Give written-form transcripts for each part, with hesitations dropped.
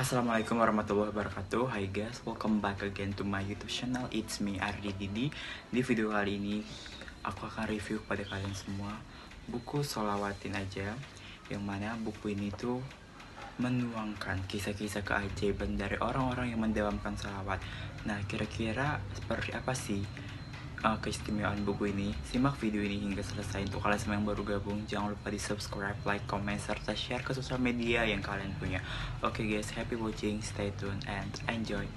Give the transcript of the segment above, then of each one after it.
Assalamualaikum warahmatullahi wabarakatuh. Hai guys, welcome back again to my YouTube channel. It's me Ardi Didi. Di video kali ini aku akan review kepada kalian semua buku Sholawatin Aja, yang mana buku ini tuh menuangkan kisah-kisah keajaiban dari orang-orang yang mendawamkan sholawat. Nah, kira-kira seperti apa sih keistimewaan buku ini? Simak video ini hingga selesai. Untuk kalian semua yang baru gabung, jangan lupa di subscribe, like, comment, serta share ke sosial media yang kalian punya. Oke guys, happy watching, stay tuned and enjoy.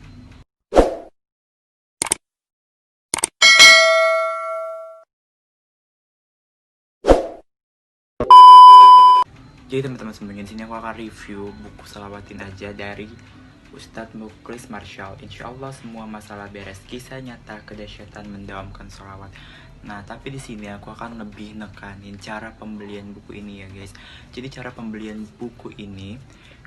Jadi teman-teman semuanya, di sini aku akan review buku Sholawatin Aja dari Ustadz Mukhlis Marshall. Insya Allah semua masalah beres. Kisah nyata kedahsyatan mendawamkan sholawat. Nah, tapi di sini aku akan lebih nekanin cara pembelian buku ini ya guys. Jadi cara pembelian buku ini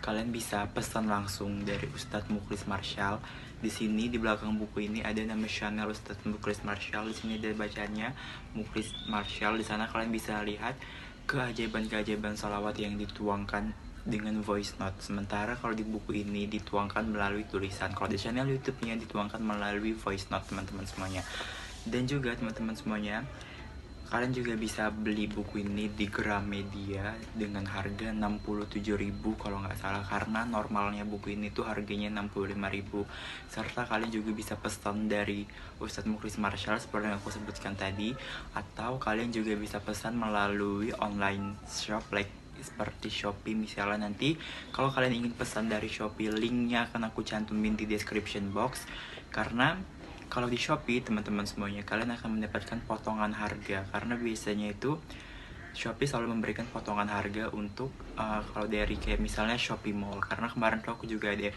kalian bisa pesan langsung dari Ustadz Mukhlis Marshall. Di sini di belakang buku ini ada nama channel Ustadz Mukhlis Marshall. Di sini ada bacanya Mukhlis Marshall. Di sana kalian bisa lihat keajaiban-keajaiban sholawat yang dituangkan dengan voice note. Sementara kalau di buku ini dituangkan melalui tulisan. Kalau di channel YouTube-nya dituangkan melalui voice note teman-teman semuanya. Dan juga teman-teman semuanya, kalian juga bisa beli buku ini di Gramedia dengan harga 67.000 kalau nggak salah, karena normalnya buku ini tuh harganya 65.000. Serta kalian juga bisa pesan dari Ustadz Mukhlis Marshall seperti yang aku sebutkan tadi, atau kalian juga bisa pesan melalui online shop like seperti Shopee. Misalnya nanti kalau kalian ingin pesan dari Shopee, linknya akan aku cantumin di description box. Karena kalau di Shopee teman-teman semuanya, kalian akan mendapatkan potongan harga, karena biasanya itu Shopee selalu memberikan potongan harga untuk kalau dari kayak misalnya Shopee Mall. Karena kemarin tuh aku juga ada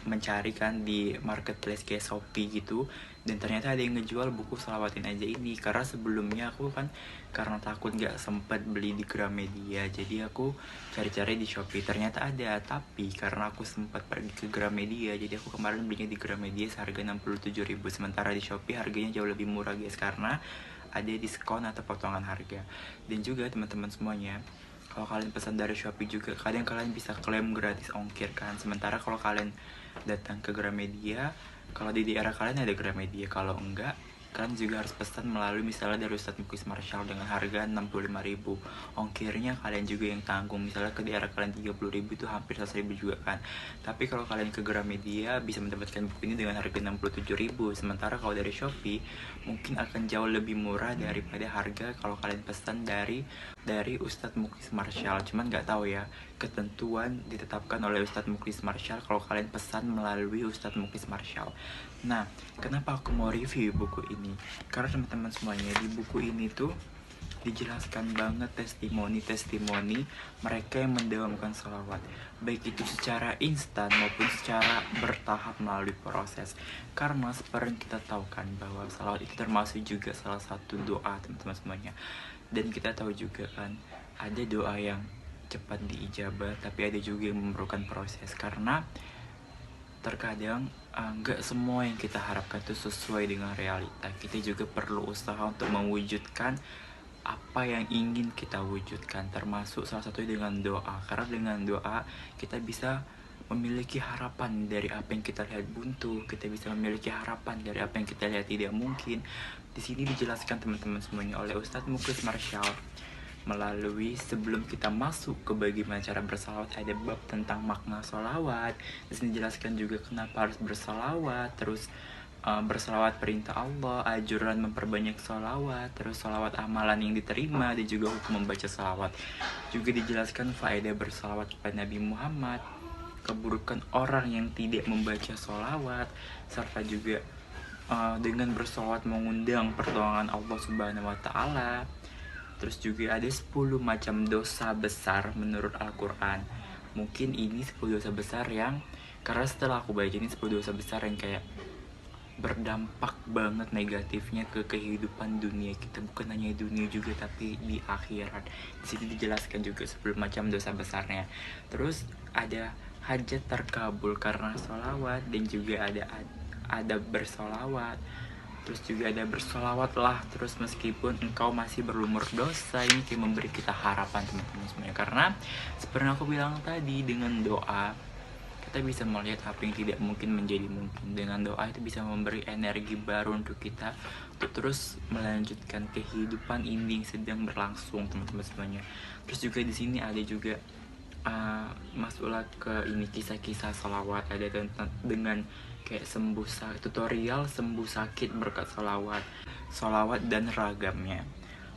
mencari kan di marketplace kayak Shopee gitu, dan ternyata ada yang ngejual buku Sholawatin Aja ini. Karena sebelumnya aku kan karena takut nggak sempat beli di Gramedia, jadi aku cari-cari di Shopee. Ternyata ada, tapi karena aku sempat pergi ke Gramedia, jadi aku kemarin belinya di Gramedia seharga 67.000. Sementara di Shopee harganya jauh lebih murah guys, karena ada diskon atau potongan harga. Dan juga teman-teman semuanya, kalau kalian pesan dari Shopee juga kadang kalian bisa klaim gratis ongkir kan. Sementara kalau kalian datang ke Gramedia, kalau di daerah kalian ada Gramedia, kalau enggak kalian juga harus pesan melalui misalnya dari Ustadz Mukhlis Marshall dengan harga 65.000. Ongkirnya kalian juga yang tanggung. Misalnya ke daerah kalian 30.000 itu hampir 100.000 juga kan. Tapi kalau kalian ke Gramedia bisa mendapatkan buku ini dengan harga 67.000. Sementara kalau dari Shopee mungkin akan jauh lebih murah daripada harga kalau kalian pesan dari Ustadz Mukhlis Marshall. Cuman nggak tahu ya, ketentuan ditetapkan oleh Ustadz Mukhlis Marshall kalau kalian pesan melalui Ustadz Mukhlis Marshall. Nah, kenapa aku mau review buku ini? Karena teman-teman semuanya, di buku ini tuh dijelaskan banget testimoni mereka yang mendawamkan sholawat, baik itu secara instan maupun secara bertahap melalui proses. Karena seperti yang kita tahu kan bahwa sholawat itu termasuk juga salah satu doa teman-teman semuanya. Dan kita tahu juga kan ada doa yang cepat diijabah, tapi ada juga yang memerlukan proses. Karena terkadang nggak semua yang kita harapkan itu sesuai dengan realita. Kita juga perlu usaha untuk mewujudkan apa yang ingin kita wujudkan, termasuk salah satunya dengan doa. Karena dengan doa kita bisa memiliki harapan dari apa yang kita lihat buntu, kita bisa memiliki harapan dari apa yang kita lihat tidak mungkin. Di sini dijelaskan teman-teman semuanya oleh Ustadz Mukhlis Marshall melalui sebelum kita masuk ke bagaimana cara bersalawat, ada bab tentang makna sholawat. Di sini dijelaskan juga kenapa harus bersalawat, terus bersalawat perintah Allah, anjuran memperbanyak sholawat, terus sholawat amalan yang diterima, dan juga hukum membaca sholawat. Juga dijelaskan faedah bersalawat kepada Nabi Muhammad, keburukan orang yang tidak membaca sholawat, serta juga dengan bersalawat mengundang pertolongan Allah Subhanahu wa Ta'ala. Terus juga ada 10 macam dosa besar menurut Al-Quran. Mungkin ini 10 dosa besar yang, karena setelah aku baca ini 10 dosa besar yang kayak berdampak banget negatifnya ke kehidupan dunia kita. Bukan hanya dunia juga, tapi di akhirat. Di sini dijelaskan juga 10 macam dosa besarnya. Terus ada hajat terkabul karena sholawat, dan juga ada bersolawat. Terus juga ada bersolawatlah terus meskipun engkau masih berlumur dosa. Ini kayak memberi kita harapan teman-teman semuanya. Karena seperti yang aku bilang tadi, dengan doa kita bisa melihat apa yang tidak mungkin menjadi mungkin. Dengan doa itu bisa memberi energi baru untuk kita untuk terus melanjutkan kehidupan ini yang sedang berlangsung, teman-teman semuanya. Terus juga di sini ada juga masuklah ke ini kisah-kisah salawat, ada tentang dengan kayak tutorial sembuh sakit berkat salawat dan ragamnya.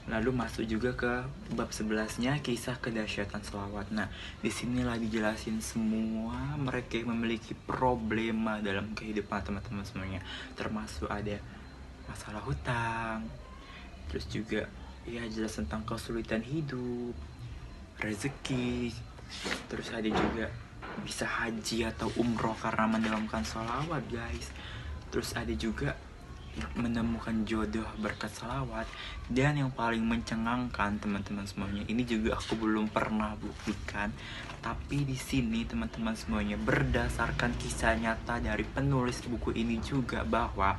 Lalu masuk juga ke bab 11-nya, kisah kedahsyatan salawat. Nah, disinilah dijelasin semua mereka yang memiliki problema dalam kehidupan teman-teman semuanya. Termasuk ada masalah hutang, terus juga ya jelas tentang kesulitan hidup, rezeki, terus ada juga bisa haji atau umroh karena mendapatkan salawat, guys. Terus ada juga menemukan jodoh berkat salawat. Dan yang paling mencengangkan teman-teman semuanya, ini juga aku belum pernah buktikan, tapi di sini teman-teman semuanya berdasarkan kisah nyata dari penulis buku ini juga, bahwa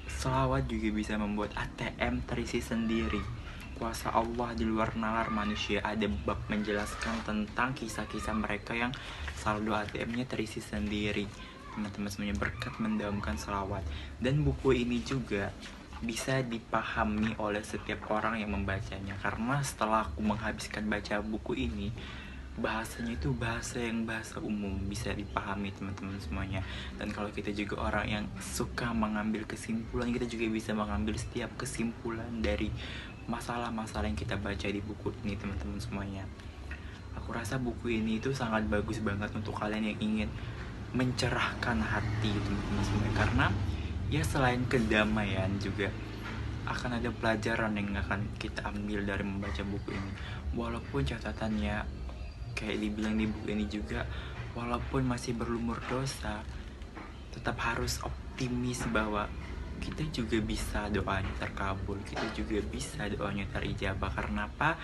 salawat juga bisa membuat ATM terisi sendiri. Kuasa Allah di luar nalar manusia. Ada bab menjelaskan tentang kisah-kisah mereka yang saldo ATM-nya terisi sendiri, teman-teman semuanya, berkat mendamkan salawat. Dan buku ini juga bisa dipahami oleh setiap orang yang membacanya, karena setelah aku menghabiskan baca buku ini, bahasanya itu bahasa umum, bisa dipahami teman-teman semuanya. Dan kalau kita juga orang yang suka mengambil kesimpulan, kita juga bisa mengambil setiap kesimpulan dari masalah-masalah yang kita baca di buku ini, teman-teman semuanya. Aku rasa buku ini itu sangat bagus banget untuk kalian yang ingin mencerahkan hati, teman-teman semuanya. Karena ya selain kedamaian juga akan ada pelajaran yang akan kita ambil dari membaca buku ini. Walaupun catatannya kayak dibilang di buku ini juga, walaupun masih berlumur dosa, tetap harus optimis bahwa kita juga bisa doanya terkabul, kita juga bisa doanya terijabah. Karena apa?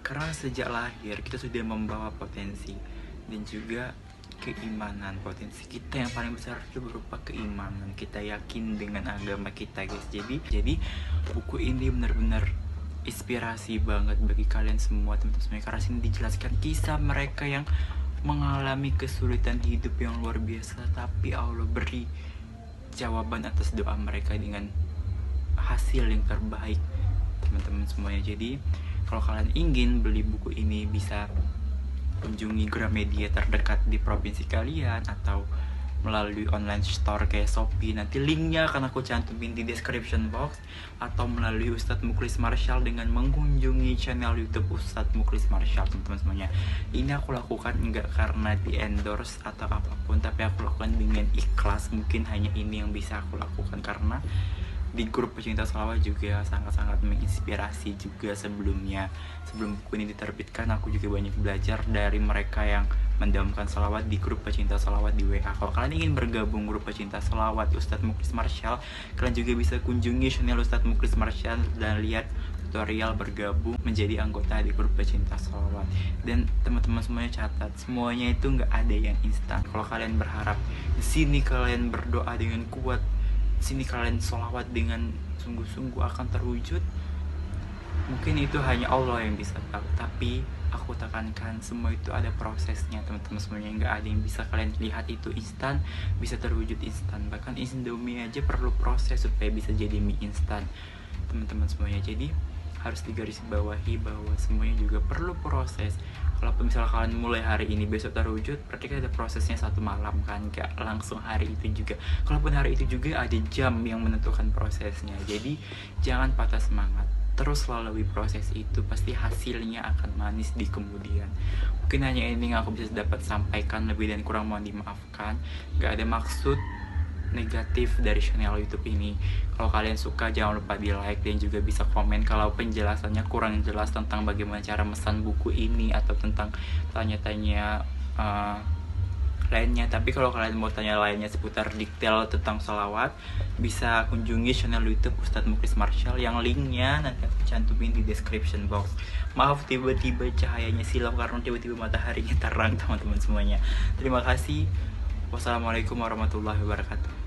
Karena sejak lahir kita sudah membawa potensi dan juga keimanan. Potensi kita yang paling besar itu berupa keimanan. Kita yakin dengan agama kita, guys. Jadi buku ini benar-benar inspirasi banget bagi kalian semua, teman-teman. Karena sini dijelaskan kisah mereka yang mengalami kesulitan hidup yang luar biasa, tapi Allah beri jawaban atas doa mereka dengan hasil yang terbaik, teman-teman semuanya. Jadi kalau kalian ingin beli buku ini, bisa kunjungi Gramedia terdekat di provinsi kalian atau melalui online store kayak Shopee. Nanti linknya akan aku cantumin di description box, atau melalui Ustadz Muklis Marshall dengan mengunjungi channel YouTube Ustadz Muklis Marshall, teman-teman semuanya. Ini aku lakukan enggak karena di endorse atau apapun, tapi aku lakukan dengan ikhlas. Mungkin hanya ini yang bisa aku lakukan karena di grup pecinta salawat juga sangat-sangat menginspirasi juga sebelumnya. Sebelum buku ini diterbitkan, aku juga banyak belajar dari mereka yang mendamkan salawat di grup pecinta salawat di WA. Kalau kalian ingin bergabung grup pecinta salawat Ustadz Muklis Marshall, kalian juga bisa kunjungi channel Ustadz Muklis Marshall dan lihat tutorial bergabung menjadi anggota di grup pecinta salawat. Dan teman-teman semuanya catat, semuanya itu nggak ada yang instan. Kalau kalian berharap di sini kalian berdoa dengan kuat, sini kalian sholawat dengan sungguh-sungguh akan terwujud, mungkin itu hanya Allah yang bisa tahu. Tapi aku tekankan, semua itu ada prosesnya, teman-teman semuanya. Nggak ada yang bisa kalian lihat itu instan, bisa terwujud instan. Bahkan Indomie aja perlu proses supaya bisa jadi mie instan, teman-teman semuanya. Jadi harus digarisbawahi bahwa semuanya juga perlu proses. Kalau misalnya kalian mulai hari ini besok terwujud, berarti kan ada prosesnya 1 malam kan, gak langsung hari itu juga. Kalaupun hari itu juga ada jam yang menentukan prosesnya. Jadi jangan patah semangat, terus lalui proses itu, pasti hasilnya akan manis di kemudian. Mungkin hanya ini yang aku bisa dapat sampaikan, lebih dan kurang mohon dimaafkan. Gak ada maksud negatif dari channel YouTube ini. Kalau kalian suka, jangan lupa di like dan juga bisa komen kalau penjelasannya kurang jelas tentang bagaimana cara mesan buku ini atau tentang tanya-tanya lainnya. Tapi kalau kalian mau tanya lainnya seputar detail tentang salawat, bisa kunjungi channel YouTube Ustadz Muklis Marshall yang linknya nanti aku cantumin di description box. Maaf tiba-tiba cahayanya silau karena tiba-tiba mataharinya terang, teman-teman semuanya. Terima kasih. Wassalamualaikum warahmatullahi wabarakatuh.